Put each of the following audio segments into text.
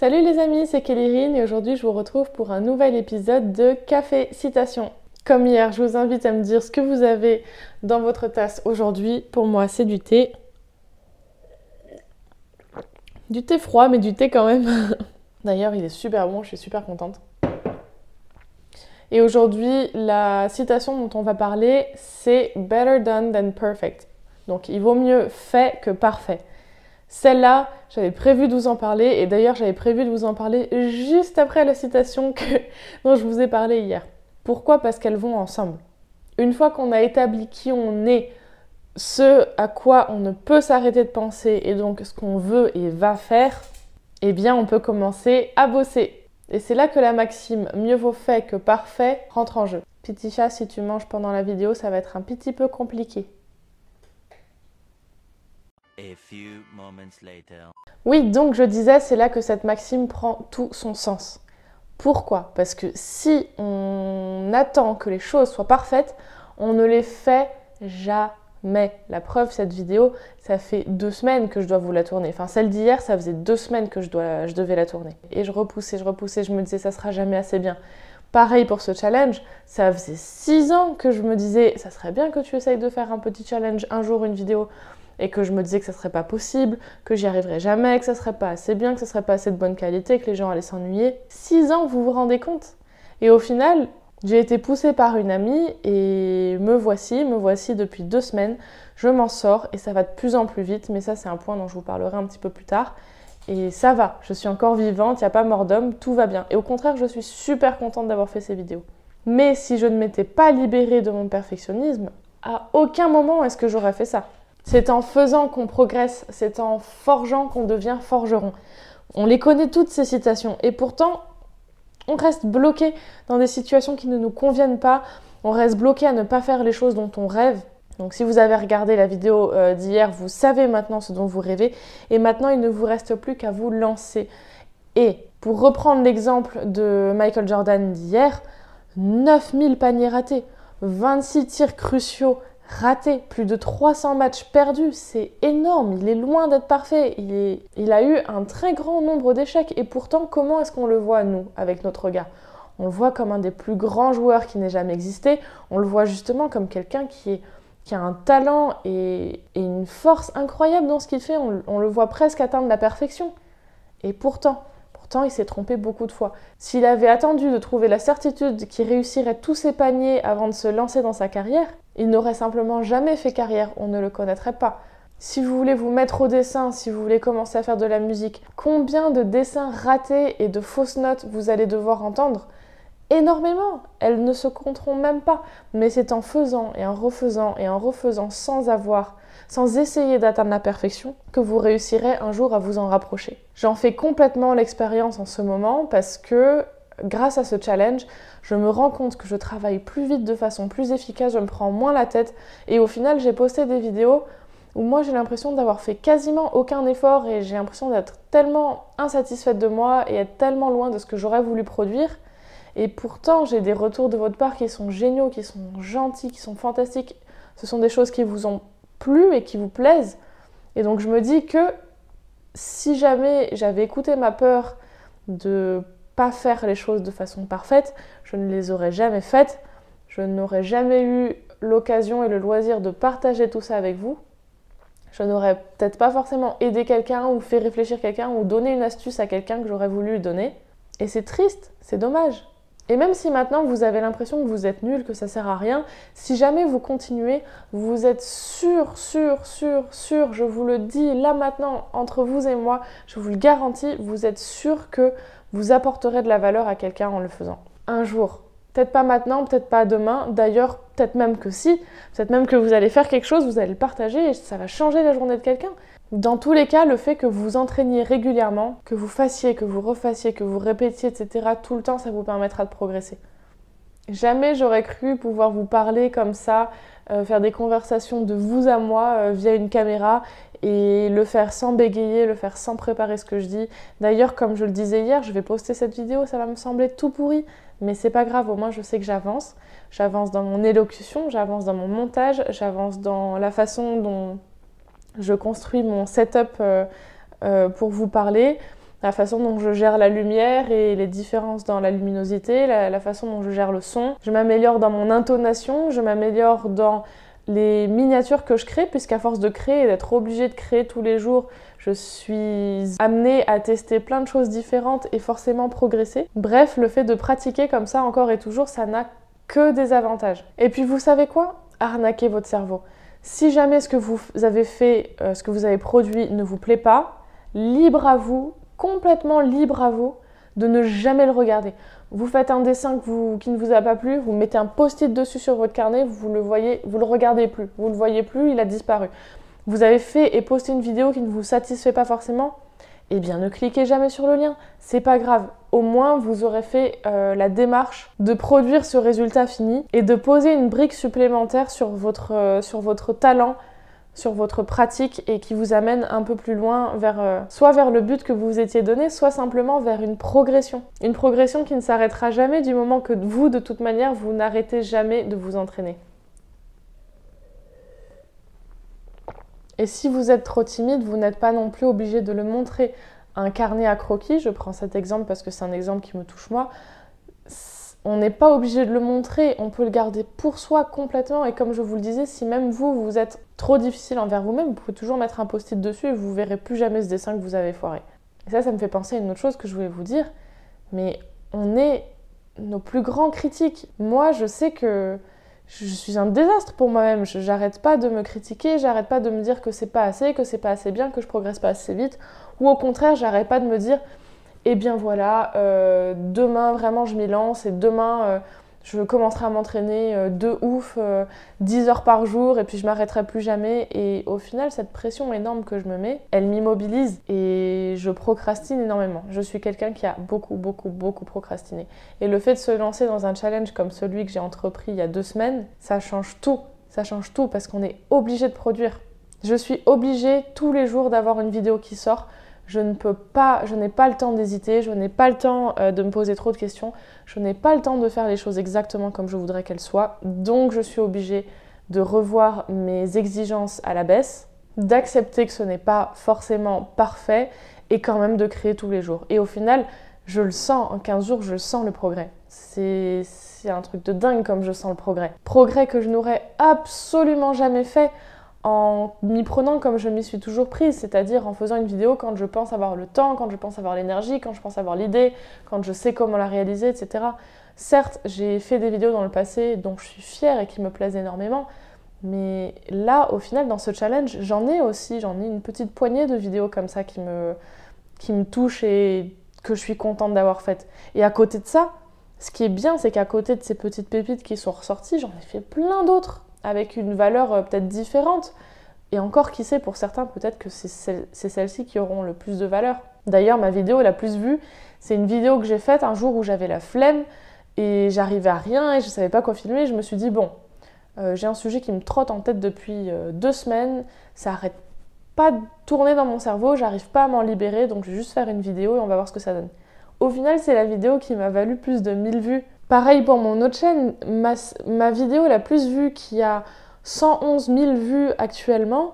Salut les amis, c'est Kelly et aujourd'hui je vous retrouve pour un nouvel épisode de Café Citation. Comme hier, je vous invite à me dire ce que vous avez dans votre tasse aujourd'hui. Pour moi, c'est du thé. Du thé froid, mais du thé quand même. D'ailleurs, il est super bon, je suis super contente. Et aujourd'hui, la citation dont on va parler, c'est « Better done than perfect ». Donc, il vaut mieux fait que parfait. Celle-là, j'avais prévu de vous en parler, et d'ailleurs, j'avais prévu de vous en parler juste après la citation dont je vous ai parlé hier. Pourquoi ? Parce qu'elles vont ensemble. Une fois qu'on a établi qui on est, ce à quoi on ne peut s'arrêter de penser, et donc ce qu'on veut et va faire, eh bien, on peut commencer à bosser. Et c'est là que la maxime « mieux vaut fait que parfait » rentre en jeu. Petit chat, si tu manges pendant la vidéo, ça va être un petit peu compliqué. A few moments later. Oui, donc je disais, c'est là que cette maxime prend tout son sens. Pourquoi ? Parce que si on attend que les choses soient parfaites, on ne les fait jamais. La preuve, cette vidéo, ça fait 2 semaines que je dois vous la tourner. Enfin, celle d'hier, ça faisait 2 semaines que je devais la tourner. Et je repoussais, je me disais, ça sera jamais assez bien. Pareil pour ce challenge, ça faisait 6 ans que je me disais, ça serait bien que tu essayes de faire un petit challenge, un jour une vidéo, et que je me disais que ça serait pas possible, que j'y arriverais jamais, que ça serait pas assez bien, que ça serait pas assez de bonne qualité, que les gens allaient s'ennuyer. 6 ans, vous vous rendez compte ? Et au final, j'ai été poussée par une amie et me voici depuis 2 semaines. Je m'en sors et ça va de plus en plus vite, mais ça c'est un point dont je vous parlerai un petit peu plus tard. Et ça va, je suis encore vivante, il n'y a pas mort d'homme, tout va bien. Et au contraire, je suis super contente d'avoir fait ces vidéos. Mais si je ne m'étais pas libérée de mon perfectionnisme, à aucun moment est-ce que j'aurais fait ça. C'est en faisant qu'on progresse, c'est en forgeant qu'on devient forgeron. On les connaît toutes ces citations et pourtant on reste bloqué dans des situations qui ne nous conviennent pas, on reste bloqué à ne pas faire les choses dont on rêve. Donc si vous avez regardé la vidéo d'hier, vous savez maintenant ce dont vous rêvez et maintenant il ne vous reste plus qu'à vous lancer. Et pour reprendre l'exemple de Michael Jordan d'hier, 9000 paniers ratés, 26 tirs cruciaux raté, plus de 300 matchs perdus, c'est énorme, il est loin d'être parfait, il a eu un très grand nombre d'échecs et pourtant comment est-ce qu'on le voit nous, avec notre regard ? On le voit comme un des plus grands joueurs qui n'ait jamais existé, on le voit justement comme quelqu'un qui a un talent et une force incroyable dans ce qu'il fait, on le voit presque atteindre la perfection. Et pourtant, il s'est trompé beaucoup de fois. S'il avait attendu de trouver la certitude qu'il réussirait tous ses paniers avant de se lancer dans sa carrière, il n'aurait simplement jamais fait carrière, on ne le connaîtrait pas. Si vous voulez vous mettre au dessin, si vous voulez commencer à faire de la musique, combien de dessins ratés et de fausses notes vous allez devoir entendre ? Énormément, elles ne se compteront même pas. Mais c'est en faisant et en refaisant sans essayer d'atteindre la perfection, que vous réussirez un jour à vous en rapprocher. J'en fais complètement l'expérience en ce moment parce que grâce à ce challenge, je me rends compte que je travaille plus vite, de façon plus efficace, je me prends moins la tête et au final j'ai posté des vidéos où moi j'ai l'impression d'avoir fait quasiment aucun effort et j'ai l'impression d'être tellement insatisfaite de moi et être tellement loin de ce que j'aurais voulu produire. Et pourtant j'ai des retours de votre part qui sont géniaux, qui sont gentils, qui sont fantastiques. Ce sont des choses qui vous ont plu et qui vous plaisent. Et donc je me dis que si jamais j'avais écouté ma peur de pas faire les choses de façon parfaite, je ne les aurais jamais faites, je n'aurais jamais eu l'occasion et le loisir de partager tout ça avec vous. Je n'aurais peut-être pas forcément aidé quelqu'un ou fait réfléchir quelqu'un ou donné une astuce à quelqu'un que j'aurais voulu lui donner. Et c'est triste, c'est dommage. Et même si maintenant vous avez l'impression que vous êtes nul, que ça sert à rien, si jamais vous continuez, vous êtes sûr, je vous le dis là maintenant, entre vous et moi, je vous le garantis, vous êtes sûr que vous apporterez de la valeur à quelqu'un en le faisant. Un jour. Peut-être pas maintenant, peut-être pas demain, d'ailleurs, peut-être même que si, peut-être même que vous allez faire quelque chose, vous allez le partager et ça va changer la journée de quelqu'un. Dans tous les cas, le fait que vous vous entraîniez régulièrement, que vous fassiez, que vous refassiez, que vous répétiez, etc., tout le temps, ça vous permettra de progresser. Jamais j'aurais cru pouvoir vous parler comme ça, faire des conversations de vous à moi via une caméra et le faire sans bégayer, le faire sans préparer ce que je dis. D'ailleurs, comme je le disais hier, je vais poster cette vidéo, ça va me sembler tout pourri, mais c'est pas grave, au moins je sais que j'avance. J'avance dans mon élocution, j'avance dans mon montage, j'avance dans la façon dont je construis mon setup pour vous parler. la façon dont je gère la lumière et les différences dans la luminosité, la façon dont je gère le son. Je m'améliore dans mon intonation, je m'améliore dans les miniatures que je crée, puisqu'à force de créer et d'être obligée de créer tous les jours, je suis amenée à tester plein de choses différentes et forcément progresser. Bref, le fait de pratiquer comme ça encore et toujours, ça n'a que des avantages. Et puis vous savez quoi ? Arnaquez votre cerveau. Si jamais ce que vous avez fait, ce que vous avez produit ne vous plaît pas, libre à vous, complètement libre à vous, de ne jamais le regarder. Vous faites un dessin qui ne vous a pas plu, vous mettez un post-it dessus sur votre carnet, vous le regardez plus, vous le voyez plus, il a disparu. Vous avez fait et posté une vidéo qui ne vous satisfait pas forcément, eh bien ne cliquez jamais sur le lien, c'est pas grave. Au moins vous aurez fait la démarche de produire ce résultat fini et de poser une brique supplémentaire sur votre talent, sur votre pratique et qui vous amène un peu plus loin soit vers le but que vous vous étiez donné, soit simplement vers une progression. Une progression qui ne s'arrêtera jamais du moment que vous, de toute manière, vous n'arrêtez jamais de vous entraîner. Et si vous êtes trop timide, vous n'êtes pas non plus obligé de le montrer. Un carnet à croquis, je prends cet exemple parce que c'est un exemple qui me touche moi, on n'est pas obligé de le montrer, on peut le garder pour soi complètement. Et comme je vous le disais, si même vous êtes trop difficile envers vous-même, vous pouvez toujours mettre un post-it dessus et vous verrez plus jamais ce dessin que vous avez foiré. Et ça me fait penser à une autre chose que je voulais vous dire, mais on est nos plus grands critiques. Moi, je sais que je suis un désastre pour moi-même, j'arrête pas de me critiquer, j'arrête pas de me dire que c'est pas assez bien, que je progresse pas assez vite, ou au contraire, j'arrête pas de me dire eh bien voilà, demain vraiment je m'y lance et demain je commencerai à m'entraîner de ouf 10 heures par jour et puis je m'arrêterai plus jamais. Et au final, cette pression énorme que je me mets, elle m'immobilise et je procrastine énormément. Je suis quelqu'un qui a beaucoup procrastiné. Et le fait de se lancer dans un challenge comme celui que j'ai entrepris il y a 2 semaines, ça change tout. Ça change tout parce qu'on est obligé de produire. Je suis obligée tous les jours d'avoir une vidéo qui sort. Je n'ai pas le temps d'hésiter, je n'ai pas le temps de me poser trop de questions, je n'ai pas le temps de faire les choses exactement comme je voudrais qu'elles soient. Donc je suis obligée de revoir mes exigences à la baisse, d'accepter que ce n'est pas forcément parfait et quand même de créer tous les jours. Et au final, je le sens, en 15 jours, je sens le progrès. C'est un truc de dingue comme je sens le progrès. Progrès que je n'aurais absolument jamais fait en m'y prenant comme je m'y suis toujours prise, c'est-à-dire en faisant une vidéo quand je pense avoir le temps, quand je pense avoir l'énergie, quand je pense avoir l'idée, quand je sais comment la réaliser, etc. Certes, j'ai fait des vidéos dans le passé dont je suis fière et qui me plaisent énormément, mais là, au final, dans ce challenge, j'en ai une petite poignée de vidéos comme ça qui me touchent et que je suis contente d'avoir faites. Et à côté de ça, ce qui est bien, c'est qu'à côté de ces petites pépites qui sont ressorties, j'en ai fait plein d'autres, avec une valeur peut-être différente. Et encore, qui sait, pour certains, peut-être que c'est celles-ci qui auront le plus de valeur. D'ailleurs, ma vidéo la plus vue, c'est une vidéo que j'ai faite un jour où j'avais la flemme et j'arrivais à rien et je savais pas quoi filmer. Je me suis dit, bon, j'ai un sujet qui me trotte en tête depuis 2 semaines, ça arrête pas de tourner dans mon cerveau, j'arrive pas à m'en libérer, donc je vais juste faire une vidéo et on va voir ce que ça donne. Au final, c'est la vidéo qui m'a valu plus de 1000 vues. Pareil pour mon autre chaîne, ma vidéo la plus vue qui a 111 000 vues actuellement,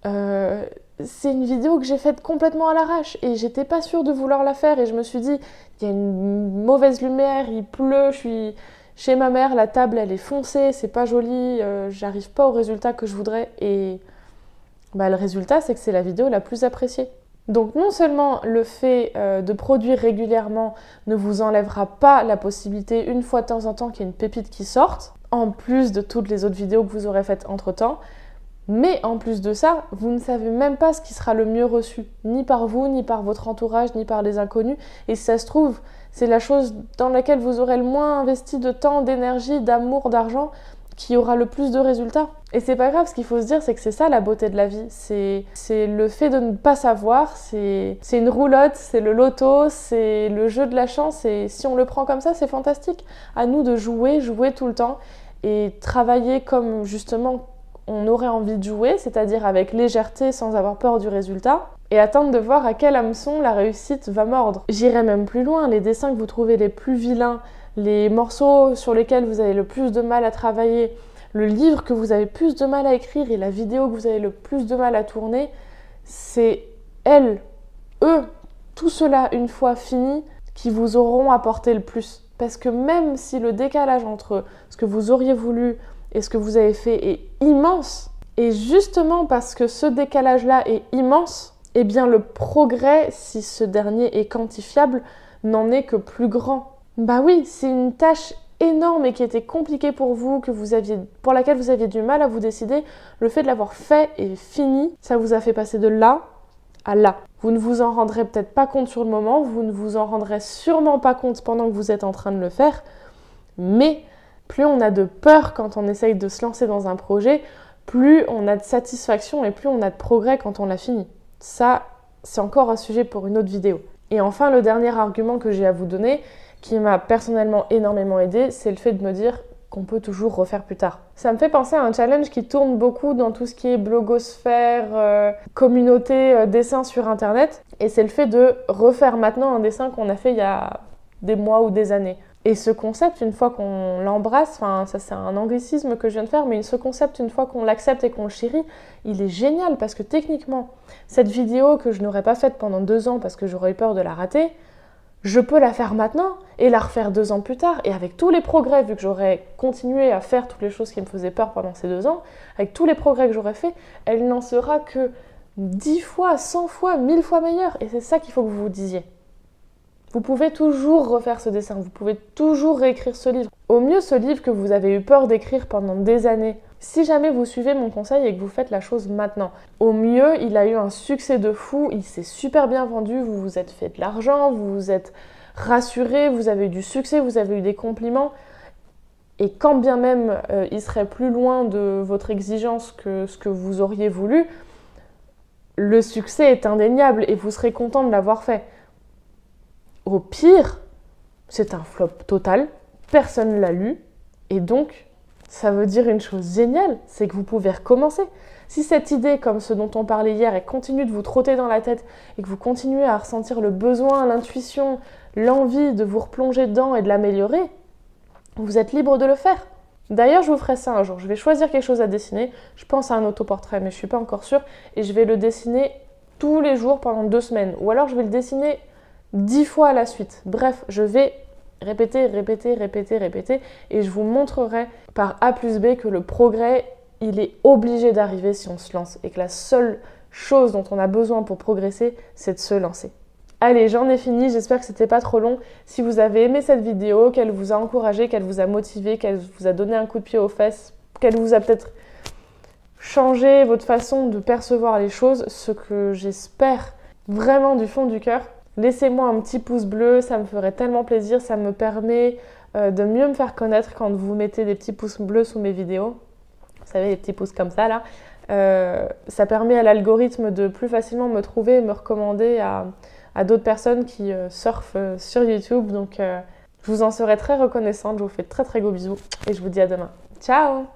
c'est une vidéo que j'ai faite complètement à l'arrache et j'étais pas sûre de vouloir la faire et je me suis dit, il y a une mauvaise lumière, il pleut, je suis chez ma mère, la table elle est foncée, c'est pas joli, j'arrive pas au résultat que je voudrais et le résultat c'est que c'est la vidéo la plus appréciée. Donc non seulement le fait de produire régulièrement ne vous enlèvera pas la possibilité une fois de temps en temps qu'il y ait une pépite qui sorte, en plus de toutes les autres vidéos que vous aurez faites entre-temps, mais en plus de ça, vous ne savez même pas ce qui sera le mieux reçu, ni par vous, ni par votre entourage, ni par les inconnus, et si ça se trouve, c'est la chose dans laquelle vous aurez le moins investi de temps, d'énergie, d'amour, d'argent, qui aura le plus de résultats. Et c'est pas grave, ce qu'il faut se dire, c'est que c'est ça la beauté de la vie. C'est le fait de ne pas savoir, c'est une roulotte, c'est le loto, c'est le jeu de la chance, et si on le prend comme ça, c'est fantastique. À nous de jouer tout le temps, et travailler comme justement on aurait envie de jouer, c'est-à-dire avec légèreté, sans avoir peur du résultat, et attendre de voir à quel hameçon la réussite va mordre. J'irai même plus loin, les dessins que vous trouvez les plus vilains, les morceaux sur lesquels vous avez le plus de mal à travailler, le livre que vous avez plus de mal à écrire et la vidéo que vous avez le plus de mal à tourner, c'est eux tout cela, une fois fini, qui vous auront apporté le plus. Parce que même si le décalage entre ce que vous auriez voulu et ce que vous avez fait est immense, et justement parce que ce décalage-là est immense, eh bien le progrès, si ce dernier est quantifiable, n'en est que plus grand. Bah oui, c'est une tâche énorme et qui était compliquée pour vous, pour laquelle vous aviez du mal à vous décider, le fait de l'avoir fait et fini, ça vous a fait passer de là à là. Vous ne vous en rendrez peut-être pas compte sur le moment, vous ne vous en rendrez sûrement pas compte pendant que vous êtes en train de le faire, mais plus on a de peur quand on essaye de se lancer dans un projet, plus on a de satisfaction et plus on a de progrès quand on l'a fini. Ça, c'est encore un sujet pour une autre vidéo. Et enfin, le dernier argument que j'ai à vous donner, qui m'a personnellement énormément aidé, c'est le fait de me dire qu'on peut toujours refaire plus tard. Ça me fait penser à un challenge qui tourne beaucoup dans tout ce qui est blogosphère, communauté, dessin sur internet, et c'est le fait de refaire maintenant un dessin qu'on a fait il y a des mois ou des années. Et ce concept, une fois qu'on l'embrasse, enfin ça c'est un anglicisme que je viens de faire, mais ce concept, une fois qu'on l'accepte et qu'on le chérit, il est génial parce que techniquement, cette vidéo que je n'aurais pas faite pendant 2 ans parce que j'aurais eu peur de la rater, je peux la faire maintenant et la refaire 2 ans plus tard. Et avec tous les progrès, vu que j'aurais continué à faire toutes les choses qui me faisaient peur pendant ces 2 ans, avec tous les progrès que j'aurais fait, elle n'en sera que 10 fois, 100 fois, 1000 fois meilleure. Et c'est ça qu'il faut que vous vous disiez. Vous pouvez toujours refaire ce dessin, vous pouvez toujours réécrire ce livre. Au mieux, ce livre que vous avez eu peur d'écrire pendant des années, si jamais vous suivez mon conseil et que vous faites la chose maintenant, au mieux, il a eu un succès de fou, il s'est super bien vendu, vous vous êtes fait de l'argent, vous vous êtes rassuré, vous avez eu du succès, vous avez eu des compliments. Et quand bien même il serait plus loin de votre exigence que ce que vous auriez voulu, le succès est indéniable et vous serez content de l'avoir fait. Au pire, c'est un flop total, personne ne l'a lu, et donc, ça veut dire une chose géniale, c'est que vous pouvez recommencer. Si cette idée, comme ce dont on parlait hier, elle continue de vous trotter dans la tête, et que vous continuez à ressentir le besoin, l'intuition, l'envie de vous replonger dedans et de l'améliorer, vous êtes libre de le faire. D'ailleurs, je vous ferai ça un jour, je vais choisir quelque chose à dessiner, je pense à un autoportrait, mais je ne suis pas encore sûre, et je vais le dessiner tous les jours pendant 2 semaines, ou alors je vais le dessiner 10 fois à la suite. Bref, je vais répéter, et je vous montrerai par A plus B que le progrès, il est obligé d'arriver si on se lance et que la seule chose dont on a besoin pour progresser, c'est de se lancer. Allez, j'en ai fini, j'espère que c'était pas trop long. Si vous avez aimé cette vidéo, qu'elle vous a encouragé, qu'elle vous a motivé, qu'elle vous a donné un coup de pied aux fesses, qu'elle vous a peut-être changé votre façon de percevoir les choses, ce que j'espère vraiment du fond du cœur, laissez-moi un petit pouce bleu, ça me ferait tellement plaisir, ça me permet de mieux me faire connaître quand vous mettez des petits pouces bleus sous mes vidéos. Vous savez, les petits pouces comme ça là. Ça permet à l'algorithme de plus facilement me trouver et me recommander à d'autres personnes qui surfent sur YouTube. Donc je vous en serai très reconnaissante, je vous fais de très très gros bisous et je vous dis à demain. Ciao!